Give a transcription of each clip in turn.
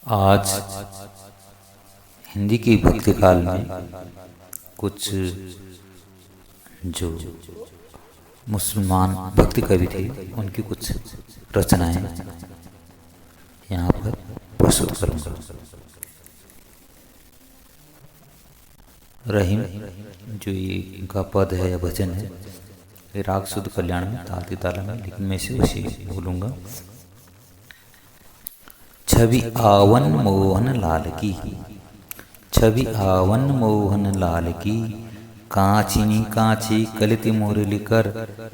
आज हिंदी की भक्ति काल में कुछ जो मुसलमान भक्ति कवि थे उनकी कुछ रचनाएं यहाँ पर प्रस्तुत करूँगा। रहीम जो ये इनका पद है या भजन है, ये राग शुद्ध कल्याण में तालती ताला में, लेकिन मैं इसे उसी बोलूँगा। छवि आवन मोहन लाल की, छवि आवन मोहन लाल की, कांचिनी कांची कलित मुरली कर,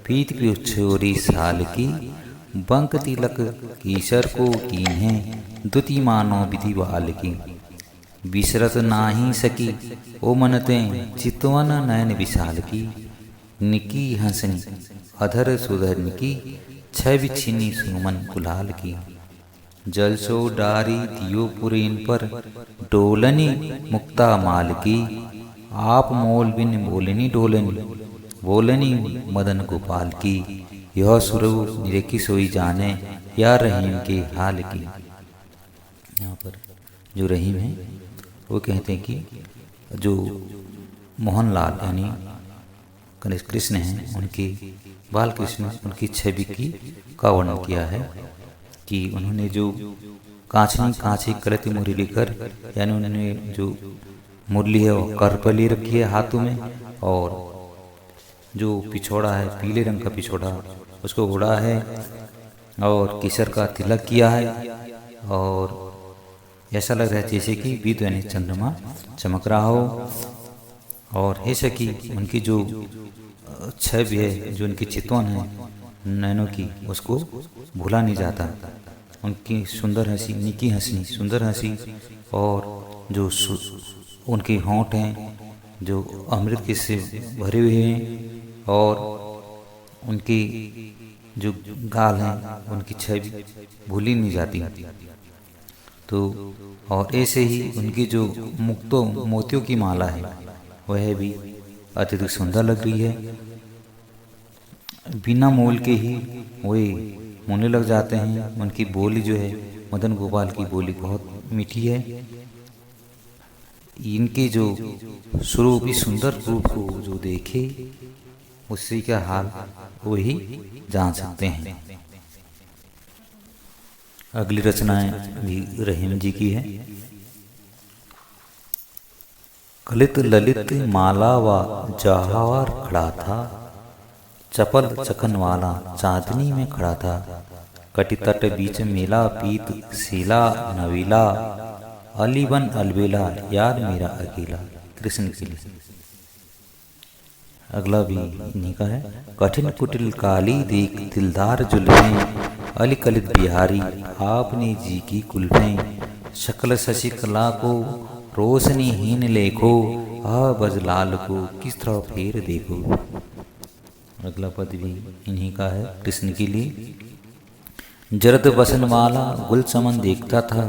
पीत की छोरी साल की, बंक तिलक कीशर को कीन्हे, दुति मानो विधि बाल की, बिसरत नाही सकी ओ मनते चितवन नयन विशाल की, निकी हंसनी अधर सुधर की, छवि छिनी सुमन कुलाल की, जलसो डारी दियो पुरीन पर, डोलनी मुक्ता माल की, आप मोल बिन बोलनी डोलनी, बोलनी मदन गोपाल की, यह सुरव निरेखी सोई जाने, या रहीम के हाल की। यहाँ पर जो रहीम है वो कहते हैं कि जो मोहनलाल यानी गणेश कृष्ण हैं, उनके बाल कृष्ण उनकी छवि की का वर्णन किया है कि उन्होंने जो कांचनी कांची करती मुरली कर, यानी उन्होंने जो मुरली है वो कर पर ले रखी है हाथों में, और जो पिछोड़ा है पीले रंग का पिछोड़ा उसको उड़ा है, और केसर का तिलक किया है, और ऐसा लग रहा है जैसे कि विद यानी चंद्रमा चमक रहा हो। और ऐसा कि उनकी जो छवि है, जो उनकी चितवन है नैनों की, उसको भूला नहीं जाता। उनकी सुंदर हंसी, निकी हंसी, सुंदर हंसी, और जो उनके होंठ हैं जो अमृत के से भरे हुए हैं, और उनकी जो गाल हैं उनकी छवि भूली नहीं जाती। तो और ऐसे ही उनकी जो मुक्तों मोतियों की माला है वह भी अत्यधिक सुंदर लग रही है। बिना मोल के ही वे मुने लग जाते हैं। उनकी बोली जो है मदन गोपाल की बोली बहुत मीठी है। इनके जो स्वरूप, सुंदर रूप को जो देखे उसी का हाल वही जान सकते हैं। अगली रचनाएं भी रहीम जी की है। कलित ललित माला व जवाहर खड़ा था, चपल चकन वाला चांदनी में खड़ा था, कटी तट बीच मेला पीत सीला नवीला, अलीबन अलबेला यार मेरा अकेला, कृष्ण के लिए। अगला भी इन्हीं का है। कठिन कुटिल काली देख दिलदार जुल्फें, अली कलित बिहारी आपने जी की कुल्फें, शक्ल शशिकला को रोशनी हीन लेखो, बजलाल को किस तरह फेर देखो। अगला पद भी इन्हीं का है कृष्ण के लिए। जरद बसन वाला गुल चमन देखता था,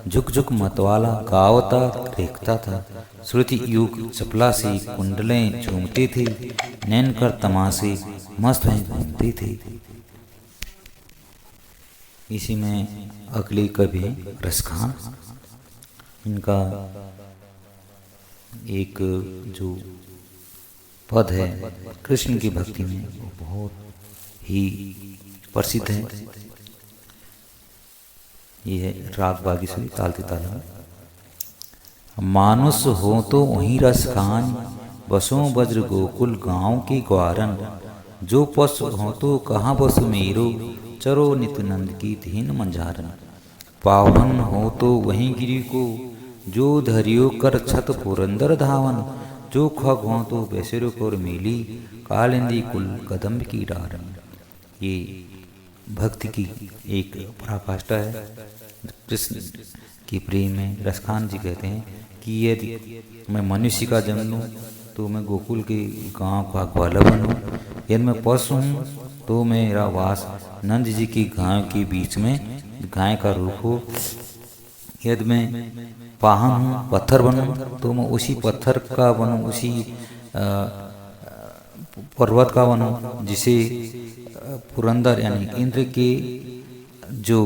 झुक झुक मतवाला गावता देखता था, श्रुति युग चपला से कुंडलें झूमते थे, नैन कर तमाशे मस्त हैं घूमते थे। इसी में अगली कवि रसखान, इनका एक जो पद है कृष्ण की भक्ति में वो बहुत ही प्रसिद्ध है। ये है राग बागीश्वरी तालती ताला। मानुष हो तो वहीं रस खान, बसों वज्र गोकुल गांव के ग्वारन, जो पशु हो तो कहाँ बसु मेरो, चरो नित्यानंद की धीन मंझारन, पावन हो तो वहीं गिरी को, जो धरियो कर छत पुरंदर धावन, जो खग हो तो बेसरो कर मेली, कालिंदी कुल कदम की डारन। ये भक्ति की एक पराकाष्ठा है। कृष्ण की प्रेम में रसखान जी कहते हैं कि यदि मैं मनुष्य का जन्म लूँ तो मैं गोकुल के गांव का ग्वाला बनूँ, यदि मैं पशु हूँ तो मेरा वास नंद जी की गाय के बीच में गाय का रूप हो, यदि मैं वाहन हूँ पत्थर बनूँ तो मैं उसी पत्थर का बनूँ, उसी पर्वत का बनूँ जिसे पुरंदर यानी इंद्र के जो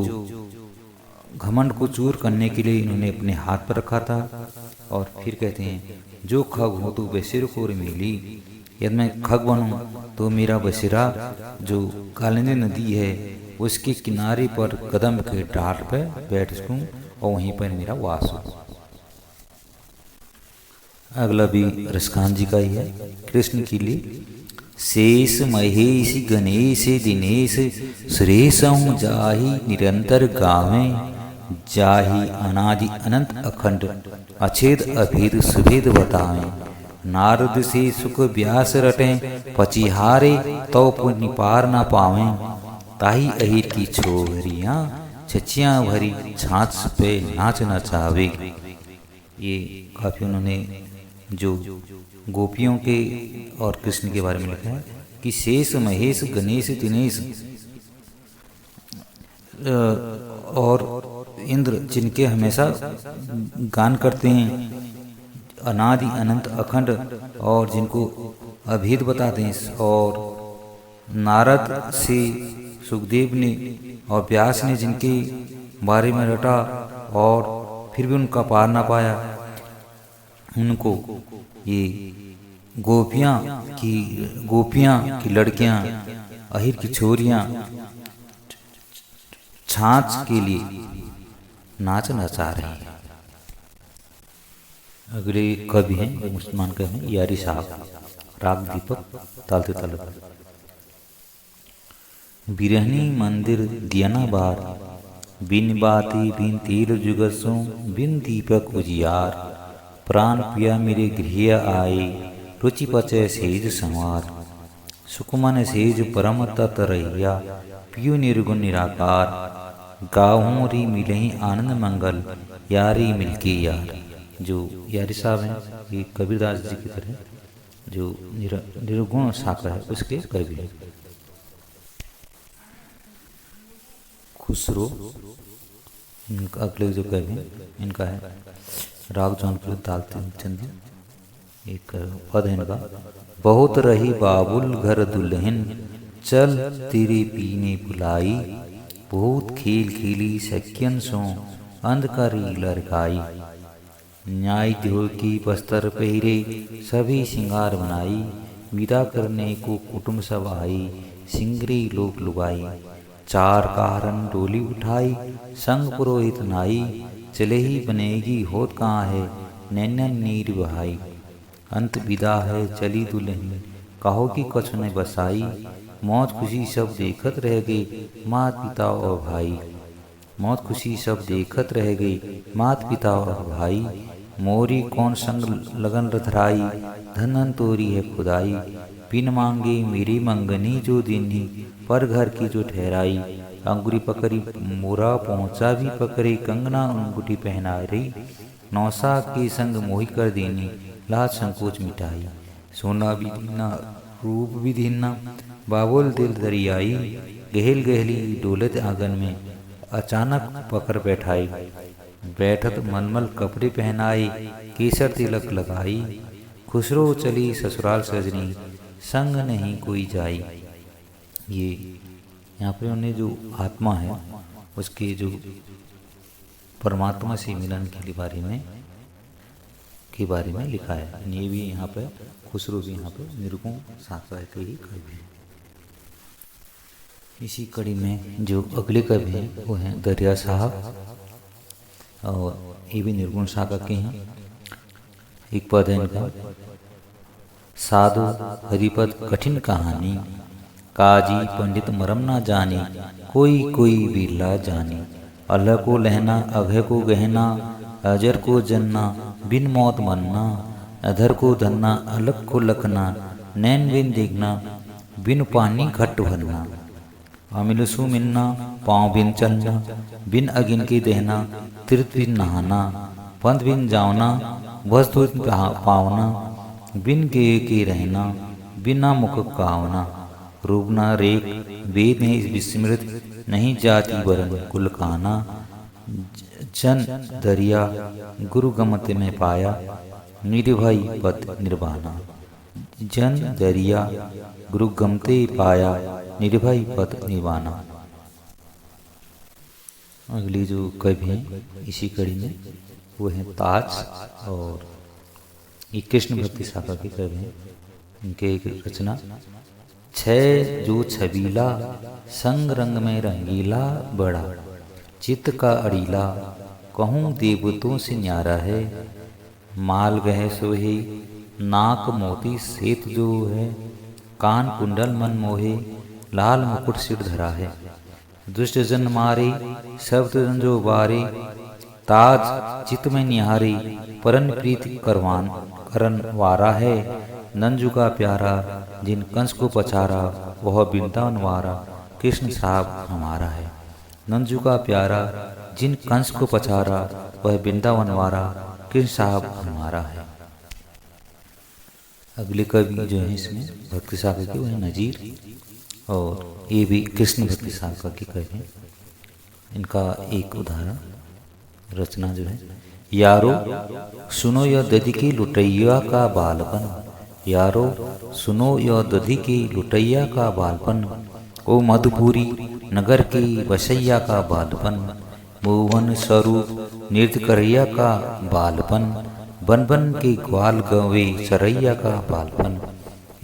घमंड को चूर करने के लिए इन्होंने अपने हाथ पर रखा था। और फिर कहते हैं, जो खग हो तो बसेर को मिली, यदि मैं खग बनूं तो मेरा बसेरा जो कालिंदी नदी है उसके किनारे पर कदम के डाल पर बैठ सकूं और वहीं पर मेरा वास हो। अगला भी रसकांत जी का ही है, कृष्ण के लिए। शेष महेश गणेश दिनेश सुरेश जाहि निरंतर गावे, जाहि अनादि अनंत अखंड अछेद अभेद सुभेद बतावे। नारद से सुख व्यास रटे पचिहारे तो पुण्य पार न पावे, ताही अहिर की छोरियाँ छचियाँ भरी छाछ पे नाच नचावे। ये काफी उन्होंने जो गोपियों के और कृष्ण के बारे में लिखा है कि शेष महेश गणेश दिनेश और इंद्र जिनके हमेशा गान करते हैं, अनादि अनंत अखंड और जिनको अभेद बताते हैं, और नारद से सुखदेव ने और व्यास ने जिनके बारे में रटा और फिर भी उनका पार ना पाया, उनको ये गोपियाँ की लड़कियाँ, अहिर की छोरियाँ छाछ के लिए नाच नचा रही हैं। अगले कवि हैं मुसलमान कवि हैं यारी साहब, राग दीपक तालते तलब। बिरहनी मंदिर दियना बार, बिन बाती बिन तेल जुगसों बिन दीपक उजियार। प्राण पिया मेरे गृह आए, रुचि पचय सेज संवार। सुकुमन सेज परम तत रहिया, पियु निर्गुण निराकार। गाँवों री मिलही आनंद मंगल, यारी मिलके यार। जो यारी साहब हैं ये कबीरदास जी की तरह जो निर्गुण शाखा है उसके कवि हैं। खुसरो इनका अगले जो कवि हैं इनका है राग जौनपुर तालते चंद। एक पद है इनका, बहुत रही बाबुल घर दुल्हन, चल तेरे पीने बुलाई। बहुत खेल खेली सख्यन सो, अंधकारी लड़काई। न्याय ध्यो की बस्तर पहरे, सभी सिंगार बनाई। विदा करने को कुटुंब सब आई, सिंगरी लोक लुगाई। चार कारण डोली उठाई, संग पुरोहित नाई। चले ही बनेगी होत कहाँ है, नैनन नीर बहाई। अंत विदा है चली दुल्हन, कहो कि कछ न बसाई। मौत खुशी सब देखत रह गए, मात पिता और भाई। मौत खुशी सब देखत रह गए, मात पिता और भाई। मोरी कौन संग लगन रथराई, धनन तोरी है खुदाई। बिन मांगे मेरी मंगनी जो दीनी, पर घर की जो ठहराई। अंगुरी पकड़ी मोरा पहुँचा भी पकड़े, कंगना अंगूठी पहना रही। नौसा के संग मोहि कर देनी, लाज संकोच मिटाई। सोना भी दीना रूप भी दीना, बाबुल दिल दरियाई। गहल गहली डोलत आंगन में, अचानक पकड़ बैठाई। बैठत मलमल कपड़े पहनाई, केसर तिलक लगाई। खुसरो चली ससुराल सजनी, संग नहीं कोई जाई। ये यहाँ पर उन्हें जो आत्मा है उसके जो परमात्मा से मिलन के बारे में लिखा है। ये भी यहाँ पे खुसरो भी यहाँ पे निर्गुण शाखा के ही कवि हैं। इसी कड़ी में जो अगले कवि हैं वो हैं दरिया साहब, और ये भी निर्गुण शाखा के हैं। एक पद है इनका, साधु हरिपद कठिन कहानी। काजी पंडित मरम ना जाने, कोई कोई बिरला जाने। अलह को लहना अघय को गहना, अजर को जन्ना बिन मौत मरना। अधर को धन्ना अलग को लखना, नैन बिन देखना बिन पानी घट भरना। अमिलसु मिन्ना पाँव बिन चलना, बिन अगिन के दहना। तीर्थ बिन नहाना, पंथ बिन जावना। वस्तु पावना, बिन गे के रहना। बिना मुख कावना। रूप न रेख वेद नहीं विस्मृत, नहीं जाति वरण कुल काना। जन दरिया गुरु गमत में पाया, निर्भय पद निर्वाणा। जन दरिया गुरु गमते पाया, निर्भय पद निर्वाणा। अगली जो कवि हैं इसी कड़ी में वो हैं ताज, और ये कृष्ण भक्ति शाखा के कवि हैं। इनके एक रचना, छह जो छबीला संग रंग में रंगीला बड़ा, चित्त का अड़ीला कहूँ देवतों से न्यारा है, माल गह सोहे नाक मोती सेत जो है, कान कुंडल मन मोहे लाल मुकुट सिर धरा है, दुष्ट जन मारे शब्द जन जो बारे, ताज चित में निहारे परन प्रीति करवान करन वारा है, नंजू का प्यारा जिन कंस को पछारा वह वृंदावन वारा कृष्ण साहब हमारा है। नंजू का प्यारा जिन कंस को पछारा वह वृंदावन वारा कृष्ण साहब हमारा है। अगले कवि जो है इसमें भक्ति शाखा के वो है नजीर, और ये भी कृष्ण भक्ति शाखा के कवि हैं। इनका एक उदाहरण रचना जो है, यारो सुनो यह दधी की लुटैया का बालपन, यारो सुनो यह दधी की लुटैया का बालपन, ओ मधुपुरी नगर की बसैया का बालपन, मोहन स्वरूप नृत्य करैया का बालपन, बन बन के ग्वाल गवे सरैया का बालपन,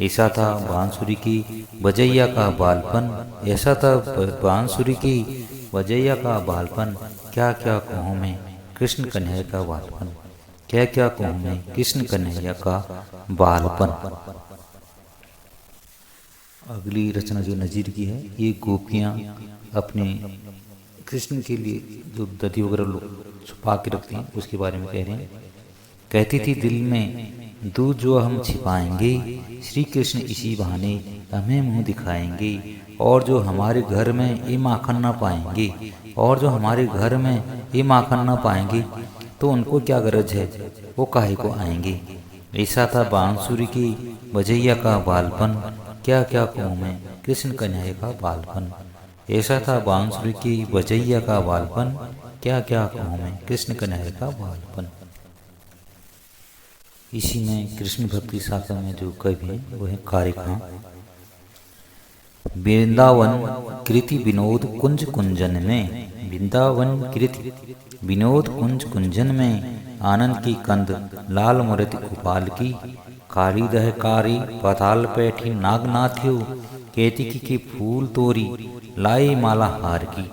ऐसा था बांसुरी की बजैया का बालपन, ऐसा था बांसुरी की बजैया का बालपन, क्या क्या कहूँ मैं कृष्ण कन्हैया का बालपन, क्या क्या कहूँ मैं कृष्ण कन्हैया का बालपन। अगली रचना जो नजीर की है, ये गोपियाँ अपने कृष्ण के लिए जो दधी वगैरह लोग छुपा के रखती हैं उसके बारे में कह रहे हैं। कहती थी दिल में दूध जो हम छिपाएंगे, श्री कृष्ण इसी बहाने हमें मुंह दिखाएंगे, और जो हमारे घर में ये माखन ना पाएंगे, और जो हमारे घर में ये माखन ना पाएंगे तो उनको क्या गरज है, वो काहे को आएंगे। ऐसा था बांसुरी की बजैया का बालपन, क्या क्या कहूँ मैं कृष्ण कन्हैया का बालपन, ऐसा था बांसुरी की बजैया का बालपन, क्या क्या कहूँ मैं कृष्ण कन्हैया का बालपन। इसी में कृष्ण भक्ति शाखा में जो कवि हैं वो है कारिका। वृंदावन कृति विनोद कुंज कुंजन में, वृंदावन कृति विनोद कुंज कुंजन में, आनंद की कंद लाल मूर्ति गोपाल की, काली दह कारी पाताल पैठी नागनाथ्यो, केतकी के फूल तोरी लाई माला हार की,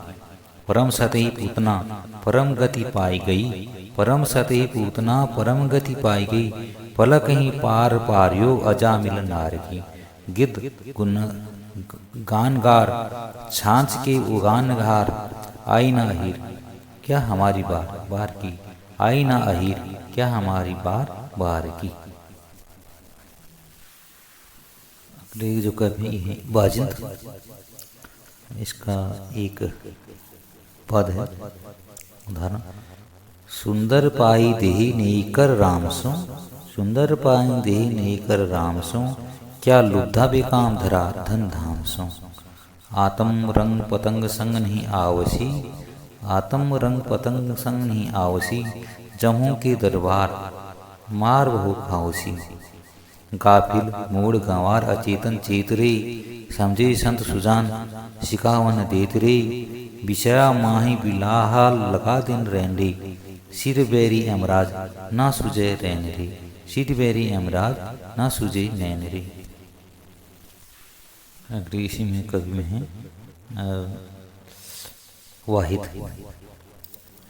परम सतही पूतना परम गति पाई गई, परम सतही पूतना परम गति पाई गई, पलक ही पार पारियो अजामिल नार की, गिद्ध गुन गानगार छांच के उगानगार, आई ना अहीर क्या हमारी बार बार की, आई ना अहीर क्या हमारी बार बार की। अगले जो कवि है बाजिंद, इसका एक पद है उदाहरण, सुंदर पाई देही नेकर रामसो, सुंदर पाई देही नेकर रामसो, क्या लुब्धा बेकाम धरा धन धाम सो, आत्म रंग पतंग संग नहीं आवसी, आत्म रंग पतंग संग नहीं आवसी, जमों के दरबार मार बहु खाओसी, गाफिल मूड गंवार अचेतन चेतरे, समझे संत सुजान शिकावन देत रे, बिछया माही बिलाहा लगा दिन रैंडे, सिर बैरी अमराज ना सुजय रैन रे, सिर बैरी अमराज ना सुजय नैन रे। अगले इसी में कवि में है वाहिद,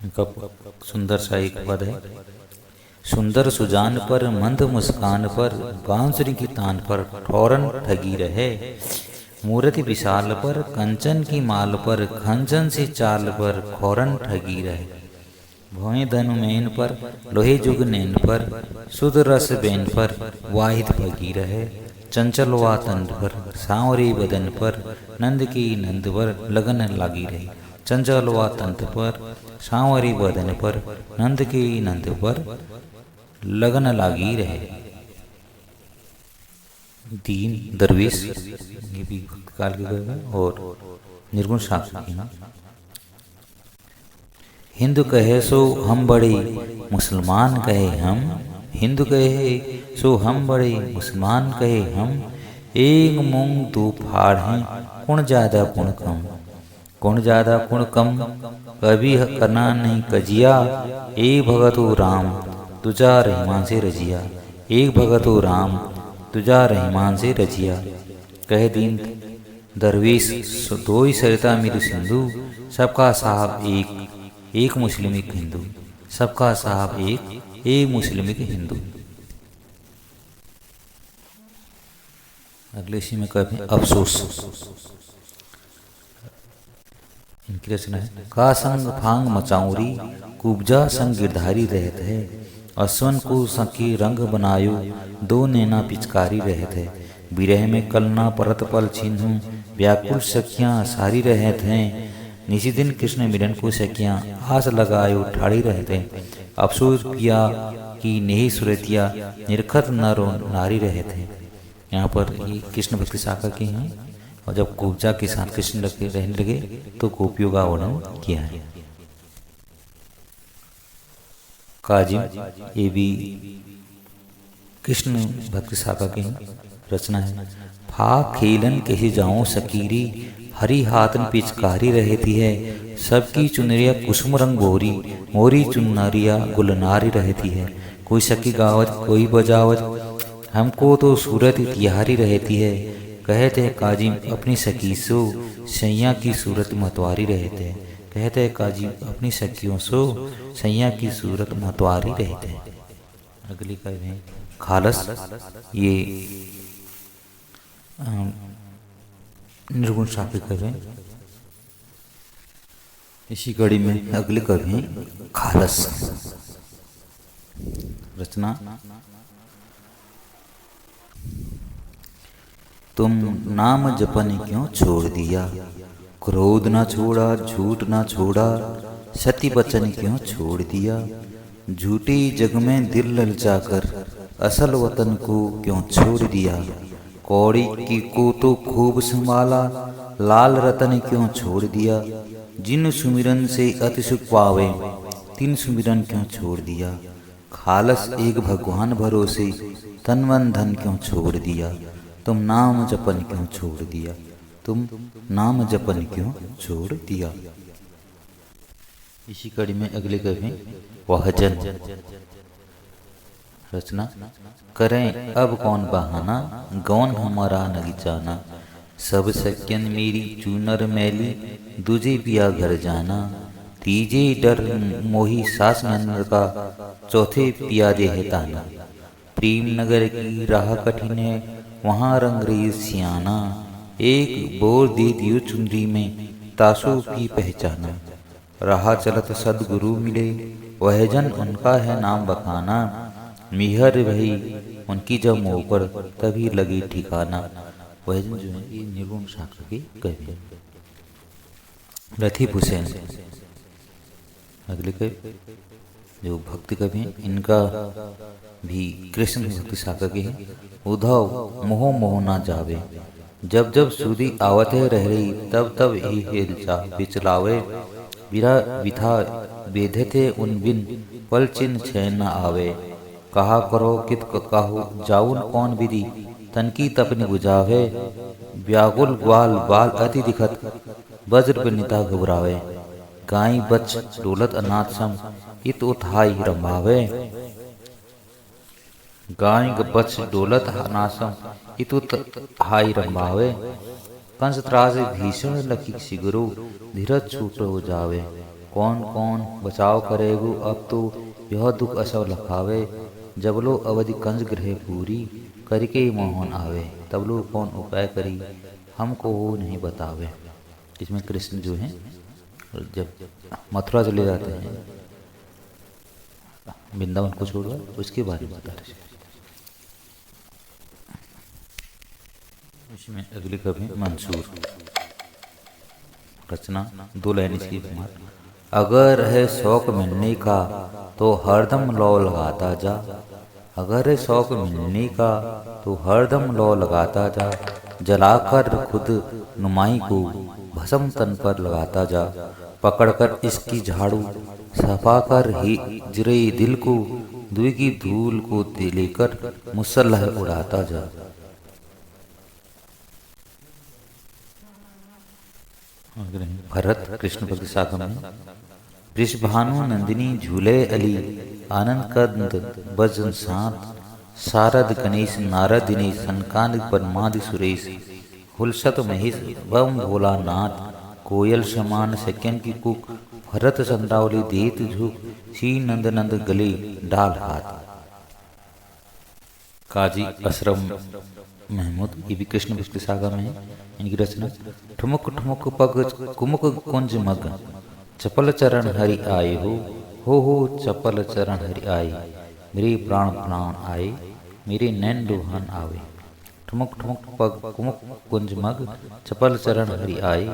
इनका सुंदर सा एक पद है, सुंदर सुजान पर मंद मुस्कान पर, बांसुरी की तान पर ठौरन ठगी रहे, मूर्ति विशाल पर कंचन की माल पर, खंजन से चाल पर खौरन ठगी रहे, भोए धनु मैन पर लोहे जुग नैन पर, सुध रस बैन पर वाहिद भगी रहे, चंचल वा तंड पर सांवरे बदन पर, नंद की नंद पर लगन लागी रही, चंचल वा तंत पर सांवरे बदन पर, नंद की नंद पर लगन लागी रहे। दीन दरवेश, ये भी काल के गए और निर्गुण शास्त्र की ना, हिंदू कहे सो हम बड़े मुसलमान कहे हम, हिंदू कहे सो हम बड़े मुसलमान कहे हम, एक मूंग दो फाड़ हैं कुण ज्यादा कुण कम, कुण ज्यादा कुण कम, कभी करना नहीं कजिया, एक भगतो राम तुझा रहीमान से रजिया। एक भगतो राम तुझा रहीमान से रजिया। कह दीन दरवेश दो ही सरिता मेरु सिंधु, सबका साहब एक एक मुस्लिम एक हिंदू। सबका साहब एक मुस्लिम एक हिंदू। अगले इसी में कभी अफसोस। इनकी रचना है। का संग फांग मचाऊरी, कुब्जा संग गिरधारी रहत है। अश्वन को सखी रंग बनायो, दो नैना पिचकारी रहत है। विरह में कलना परत पल छिन्हू, व्याकुल सखियाँ सारी रहत हैं। निसी दिन कृष्ण मिलन को सखियाँ, आस लगायो ठाड़ी रहते। अफसोस किया कि नेही सुरतिया, निरखत नर नारी रहते हैं। यहाँ पर ये कृष्ण भक्ति शाखा के हैं। और जब कुब्जा के साथ कृष्ण रहने लगे तो गोपियों का वर्णन किया है। काजिम ये भी कृष्ण भक्ति शाखा की रचना है। फा खेलन कही जाऊं सकीरी, हरी हाथन पिचकारी रहती है। सबकी चुनरिया कुसुम रंग बोरी, मोरी चुनरिया गुलनारी रहती है। कोई सखी गावत कोई बजावत, हमको तो सूरत तिहारी रहती है। कहते काजिम अपनी सखी सो, सैया की सूरत मतवारी रहते हैं। कहते काजिम अपनी सखियों सो, सैया की सूरत मतवारी रहते हैं। अगली कवि है खालस। ये निर्गुण शाखा कवि है। इसी कड़ी में अगली कवि है खालस। रचना। तुम नाम जपन क्यों छोड़ दिया, क्रोध ना छोड़ा झूठ ना छोड़ा, सत्य वचन क्यों छोड़ दिया। झूठी जग में दिल ललचाकर, असल वतन को क्यों छोड़ दिया। कौड़ी की को तो खूब संभाला, लाल रतन क्यों छोड़ दिया। जिन सुमिरन से अति सुख पावे, तिन सुमिरन क्यों छोड़ दिया। खालस एक भगवान भरोसे, तन मन धन क्यों छोड़ दिया। तुम नाम जपन क्यों छोड़ दिया, तुम नाम जपन क्यों छोड़ दिया। इसी कड़ी में अगले कवि वहजन। रचना। करें अब कौन बहाना, गौन हमारा नगी जाना। सब सख्यन मेरी चूनर मैली, दूजे पिया घर जाना। तीजे डर मोही सास नंद का, चौथे पिया दे है ताना। प्रेम नगर की राह कठिन है, वहाँ रंग रही सियाना। एक बोर दे दियो चुनरी में, तासो की पहचाना। राह चलत सदगुरु मिले, वह जन उनका है नाम बखाना। मिहर वही उनकी जब मुँह पर, तभी लगी ठिकाना। वह जन जो है ये निर्गुण शाखा के कवि रथीब हुसैन। अगले कवि जो भक्ति कवि हैं, इनका भी कृष्ण भक्ति शाखा के हैं। उद्धव मोह मोह ना जावे, जब जब सुधी आवत है रह रही, तब तब ही हेल जा बिचलावे। विरा विथा बेधे थे उन बिन, पल चिन्ह चैन न आवे। कहा करो कित काहू, जाउन कौन विधि, तन की तपनि बुझावे। व्याकुल ग्वाल बाल अति दिखत, वज्र निता घबरावे। गाय बच डोलत अनाथ सम, इत उठाई रंभावे। गाय बच डोलत अनासम, इत उठाई रंभावे। कंस त्रास भीषण लखी सिगरो, धीरज छूट हो जावे। कौन कौन बचाव करेगो, अब तो यह दुख असव लखावे। जब लो अवधि कंस गृह पूरी, करके मोहन आवे। तब लो कौन उपाय करी, हमको वो नहीं बतावे। इसमें कृष्ण जो है जब मथुरा चले जाते हैं, वृंदावन को छोड़कर, उसके बारे में बता रहे। इसमें अगली कवि मंसूर। रचना। दो लाइन इसकी कुमार। अगर है शौक मिलने का, तो हरदम लौ लगाता जा। अगर है शौक मिलने का, तो हरदम लौ लगाता जा। जलाकर खुद नुमाई को, भस्म तन पर लगाता जा। पकड़कर इसकी झाड़ू, सफा कर ही जरे दिल को। दुई की धूल को लेकर मुसल्लह उड़ाता जा। भरत कृष्ण भक्ति शाखा में वृषभानु नंदिनी झूले अली, आनंद कंद भजन सात, शारद गणेश नारद दिनेश, सनकादिक ब्रह्मादि सुरेश, हुलसत महेश बम भोलानाथ, कोयल समान सक्यन की कुक, भरत चंद्रावली देत झुक, श्री नंद नंद गले डाल हाथ। काजी अशरफ महमूद, ये भी कृष्ण भक्ति सागा में है। इनकी रचना। ठुमुक ठुमुक पग कुमुक कुंज मग, चपल चरण हरि आए हो चपल चरण हरि आए, मेरे प्राण प्राण आए, मेरे नैन लुभान आवे। ठुमुक ठुमुक पग कुमुक कुंज मग, चपल चरण हरि आए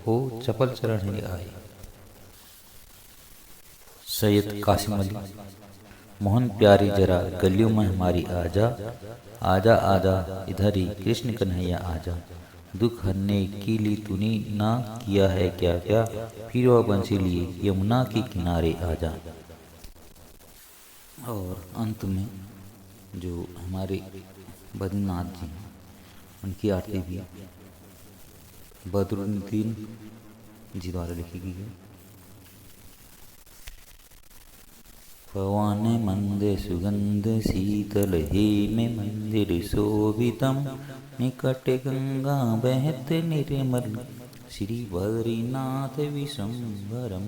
हो चपल चरण हरि आए। सैयद कासिम अली, मोहन प्यारी जरा गलियों में हमारी आजा, आजा आजा इधर ही कृष्ण कन्हैया आजा, दुख हरने के लिए तूने ना किया है क्या क्या, फिर वह बंसी लिए यमुना के किनारे आजा। और अंत में जो हमारे बद्रीनाथ जी हैं उनकी आरती भी बदरुद्दीन जी द्वारा लिखी गई है। पवन मंद सुगंध शीतल हे में मंदिर शोभितम, निकट गंगा बहत निर्मल, श्री बद्रीनाथ विशंभरम।